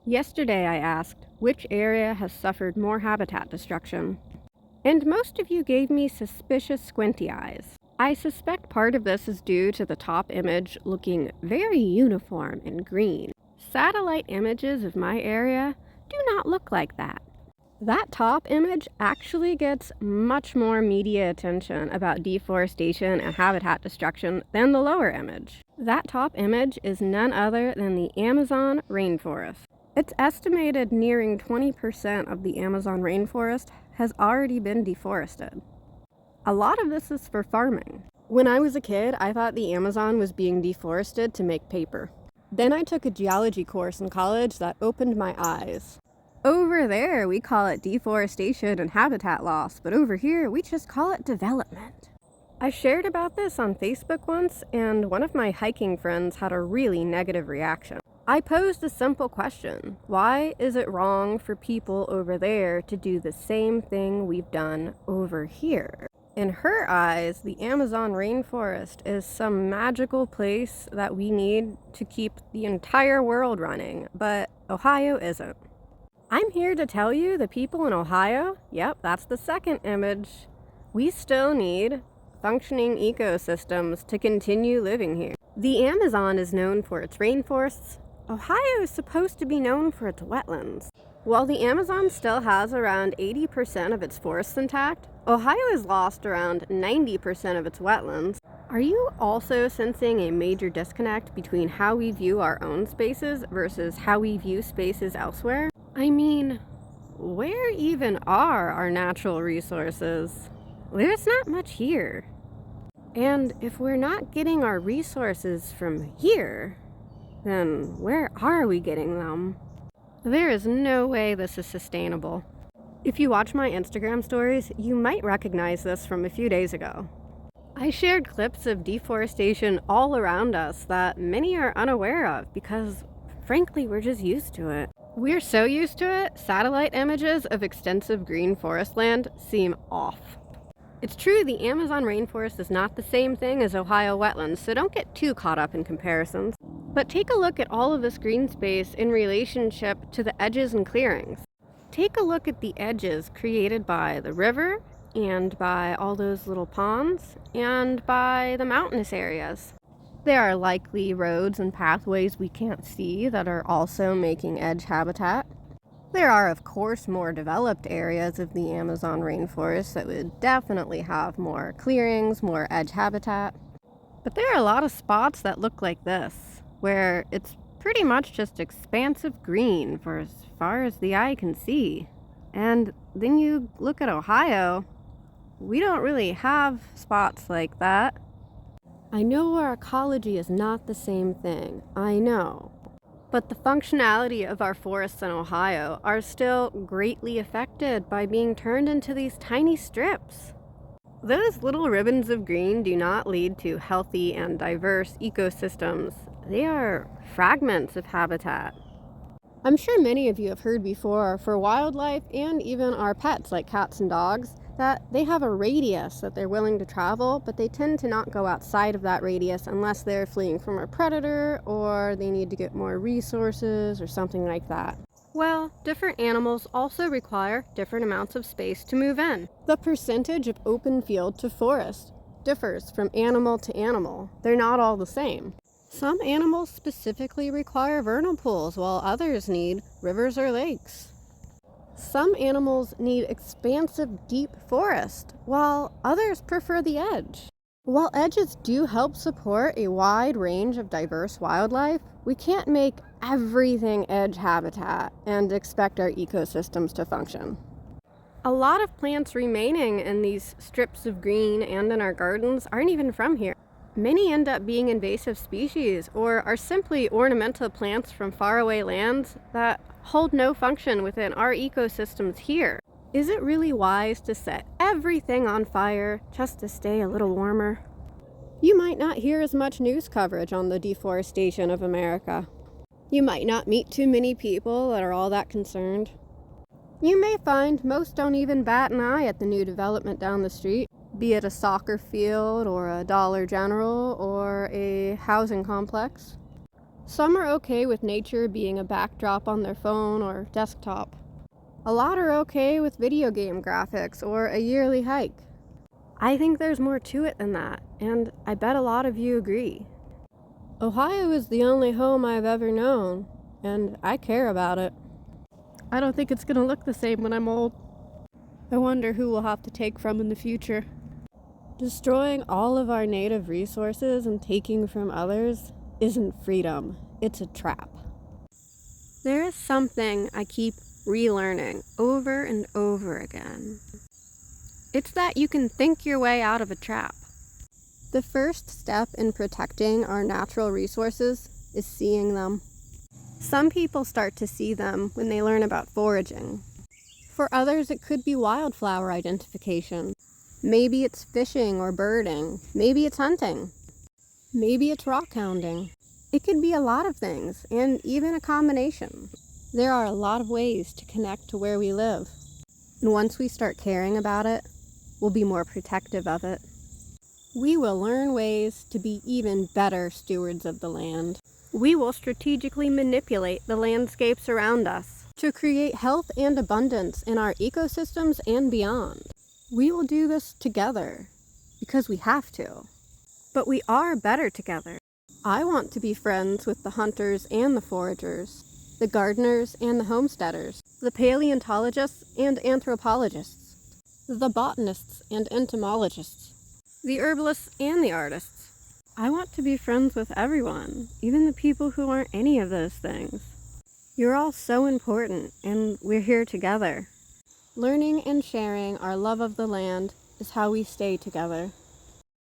Yesterday I asked, which area has suffered more habitat destruction? And most of you gave me suspicious squinty eyes. I suspect part of this is due to the top image looking very uniform and green. Satellite images of my area do not look like that. That top image actually gets much more media attention about deforestation and habitat destruction than the lower image. That top image is none other than the Amazon rainforest. It's estimated nearing 20% of the Amazon rainforest has already been deforested. A lot of this is for farming. When I was a kid, I thought the Amazon was being deforested to make paper. Then I took a geology course in college that opened my eyes. Over there, we call it deforestation and habitat loss, but over here, we just call it development. I shared about this on Facebook once, and one of my hiking friends had a really negative reaction. I posed a simple question. Why is it wrong for people over there to do the same thing we've done over here? In her eyes, the Amazon rainforest is some magical place that we need to keep the entire world running, but Ohio isn't. I'm here to tell you the people in Ohio, yep, that's the second image, we still need functioning ecosystems to continue living here. The Amazon is known for its rainforests. Ohio is supposed to be known for its wetlands. While the Amazon still has around 80% of its forests intact, Ohio has lost around 90% of its wetlands. Are you also sensing a major disconnect between how we view our own spaces versus how we view spaces elsewhere? I mean, where even are our natural resources? There's not much here. And if we're not getting our resources from here, then where are we getting them? There is no way this is sustainable. If you watch my Instagram stories, you might recognize this from a few days ago. I shared clips of deforestation all around us that many are unaware of because, frankly, we're just used to it. We're so used to it, satellite images of extensive green forest land seem off. It's true the Amazon rainforest is not the same thing as Ohio wetlands, so don't get too caught up in comparisons. But take a look at all of this green space in relationship to the edges and clearings. Take a look at the edges created by the river and by all those little ponds and by the mountainous areas. There are likely roads and pathways we can't see that are also making edge habitat. There are, of course, more developed areas of the Amazon rainforest that would definitely have more clearings, more edge habitat. But there are a lot of spots that look like this, where it's pretty much just expansive green for as far as the eye can see. And then you look at Ohio, we don't really have spots like that. I know our ecology is not the same thing, I know. But the functionality of our forests in Ohio are still greatly affected by being turned into these tiny strips. Those little ribbons of green do not lead to healthy and diverse ecosystems. They are fragments of habitat. I'm sure many of you have heard before for wildlife and even our pets like cats and dogs that they have a radius that they're willing to travel, but they tend to not go outside of that radius unless they're fleeing from a predator or they need to get more resources or something like that. Well, different animals also require different amounts of space to move in. The percentage of open field to forest differs from animal to animal. They're not all the same. Some animals specifically require vernal pools, while others need rivers or lakes. Some animals need expansive, deep forest, while others prefer the edge. While edges do help support a wide range of diverse wildlife, we can't make everything edge habitat and expect our ecosystems to function. A lot of plants remaining in these strips of green and in our gardens aren't even from here. Many end up being invasive species or are simply ornamental plants from faraway lands that hold no function within our ecosystems here. Is it really wise to set everything on fire just to stay a little warmer? You might not hear as much news coverage on the deforestation of America. You might not meet too many people that are all that concerned. You may find most don't even bat an eye at the new development down the street, be it a soccer field or a Dollar General or a housing complex. Some are okay with nature being a backdrop on their phone or desktop. A lot are okay with video game graphics or a yearly hike. I think there's more to it than that, and I bet a lot of you agree. Ohio is the only home I've ever known, and I care about it. I don't think it's gonna look the same when I'm old. I wonder who we'll have to take from in the future. Destroying all of our native resources and taking from others isn't freedom, it's a trap. There is something I keep relearning over and over again. It's that you can think your way out of a trap. The first step in protecting our natural resources is seeing them. Some people start to see them when they learn about foraging. For others, it could be wildflower identification. Maybe it's fishing or birding. Maybe it's hunting. Maybe it's rock hounding. It could be a lot of things, and even a combination. There are a lot of ways to connect to where we live. And once we start caring about it, we'll be more protective of it. We will learn ways to be even better stewards of the land. We will strategically manipulate the landscapes around us to create health and abundance in our ecosystems and beyond. We will do this together because we have to. But we are better together. I want to be friends with the hunters and the foragers, the gardeners and the homesteaders, the paleontologists and anthropologists, the botanists and entomologists, the herbalists and the artists. I want to be friends with everyone, even the people who aren't any of those things. You're all so important, and we're here together. Learning and sharing our love of the land is how we stay together.